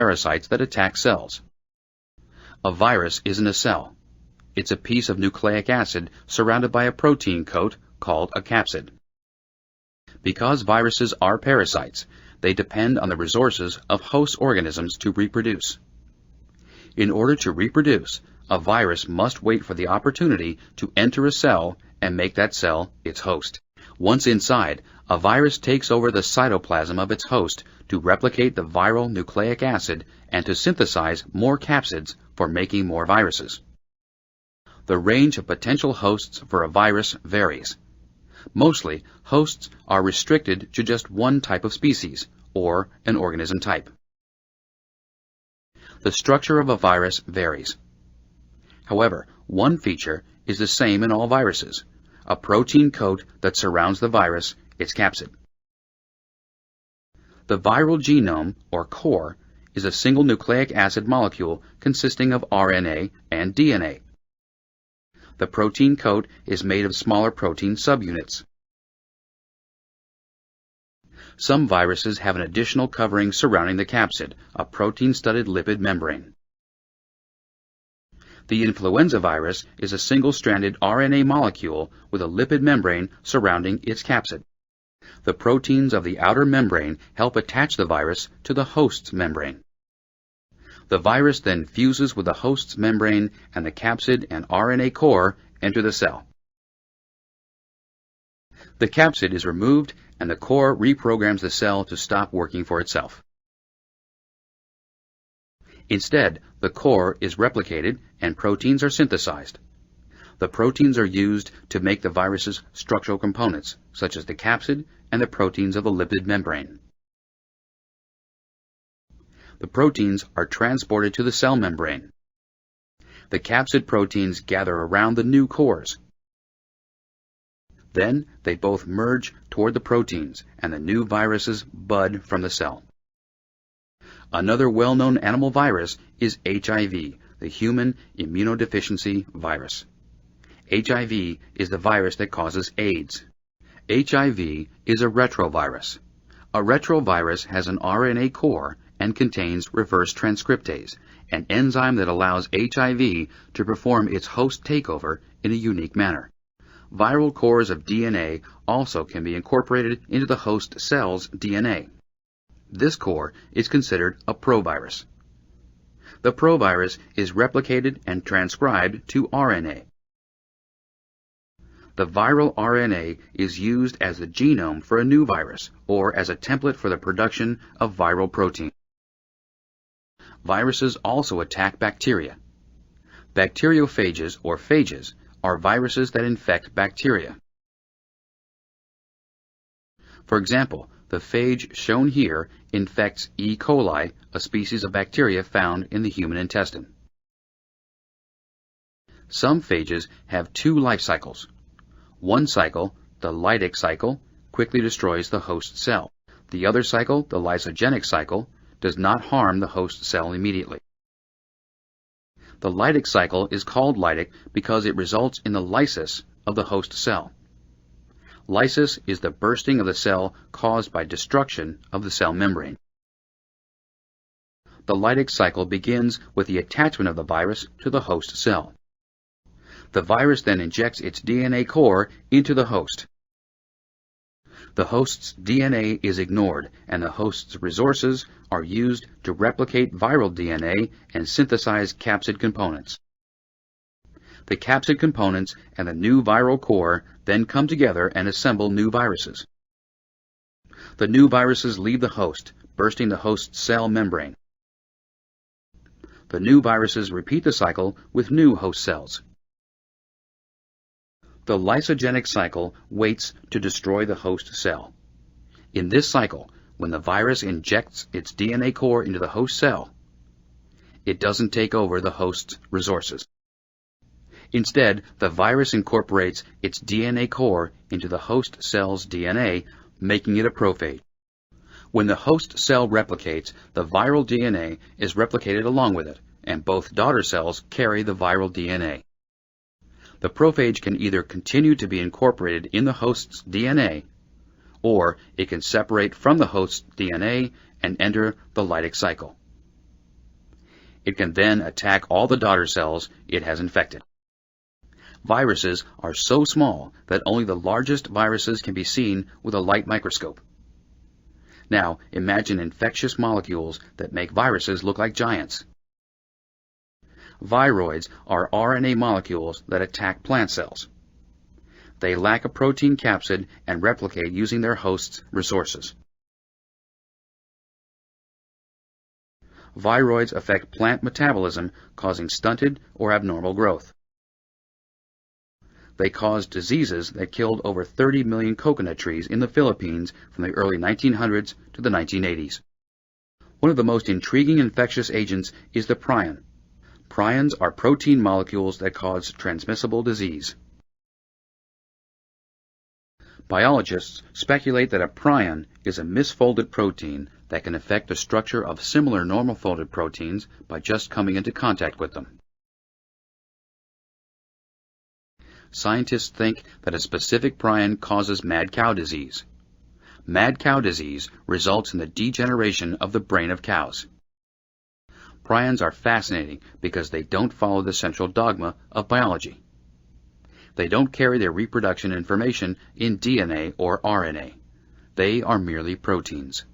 parasites that attack cells. A virus isn't a cell. It's a piece of nucleic acid surrounded by a protein coat called a capsid. Because viruses are parasites, they depend on the resources of host organisms to reproduce. In order to reproduce, a virus must wait for the opportunity to enter a cell and make that cell its host. Once inside, a virus takes over the cytoplasm of its host to replicate the viral nucleic acid and to synthesize more capsids for making more viruses. The range of potential hosts for a virus varies. Mostly, hosts are restricted to just one type of species, or an organism type. The structure of a virus varies. However, one feature is the same in all viruses: a protein coat that surrounds the virus, its capsid. The viral genome, or core, is a single nucleic acid molecule consisting of RNA and DNA. The protein coat is made of smaller protein subunits. Some viruses have an additional covering surrounding the capsid, a protein-studded lipid membrane. The influenza virus is a single-stranded RNA molecule with a lipid membrane surrounding its capsid. The proteins of the outer membrane help attach the virus to the host's membrane. The virus then fuses with the host's membrane, and the capsid and RNA core enter the cell. The capsid is removed, and the core reprograms the cell to stop working for itself. Instead, the core is replicated and proteins are synthesized. The proteins are used to make the virus's structural components, such as the capsid and the proteins of the lipid membrane. The proteins are transported to the cell membrane. The capsid proteins gather around the new cores. Then they both merge toward the proteins, and the new viruses bud from the cell. Another well-known animal virus is HIV, the human immunodeficiency virus. HIV is the virus that causes AIDS. HIV is a retrovirus. A retrovirus has an RNA core and contains reverse transcriptase, an enzyme that allows HIV to perform its host takeover in a unique manner. Viral cores of DNA also can be incorporated into the host cell's DNA. This core is considered a provirus. The provirus is replicated and transcribed to RNA. The viral RNA is used as the genome for a new virus, or as a template for the production of viral protein. Viruses also attack bacteria. Bacteriophages, or phages, are viruses that infect bacteria. For example, the phage shown here infects E. coli, a species of bacteria found in the human intestine. Some phages have two life cycles. One cycle, the lytic cycle, quickly destroys the host cell. The other cycle, the lysogenic cycle, does not harm the host cell immediately. The lytic cycle is called lytic because it results in the lysis of the host cell. Lysis is the bursting of the cell caused by destruction of the cell membrane. The lytic cycle begins with the attachment of the virus to the host cell. The virus then injects its DNA core into the host. The host's DNA is ignored, and the host's resources are used to replicate viral DNA and synthesize capsid components. The capsid components and the new viral core then come together and assemble new viruses. The new viruses leave the host, bursting the host cell membrane. The new viruses repeat the cycle with new host cells. The lysogenic cycle waits to destroy the host cell. In this cycle, when the virus injects its DNA core into the host cell, it doesn't take over the host's resources. Instead, the virus incorporates its DNA core into the host cell's DNA, making it a prophage. When the host cell replicates, the viral DNA is replicated along with it, and both daughter cells carry the viral DNA. The prophage can either continue to be incorporated in the host's DNA, or it can separate from the host's DNA and enter the lytic cycle. It can then attack all the daughter cells it has infected. Viruses are so small that only the largest viruses can be seen with a light microscope. Now, imagine infectious molecules that make viruses look like giants. Viroids are RNA molecules that attack plant cells. They lack a protein capsid and replicate using their host's resources. Viroids affect plant metabolism, causing stunted or abnormal growth. They caused diseases that killed over 30 million coconut trees in the Philippines from the early 1900s to the 1980s. One of the most intriguing infectious agents is the prion. Prions are protein molecules that cause transmissible disease. Biologists speculate that a prion is a misfolded protein that can affect the structure of similar normal folded proteins by just coming into contact with them. Scientists think that a specific prion causes mad cow disease. Mad cow disease results in the degeneration of the brain of cows. Prions are fascinating because they don't follow the central dogma of biology. They don't carry their reproduction information in DNA or RNA. They are merely proteins.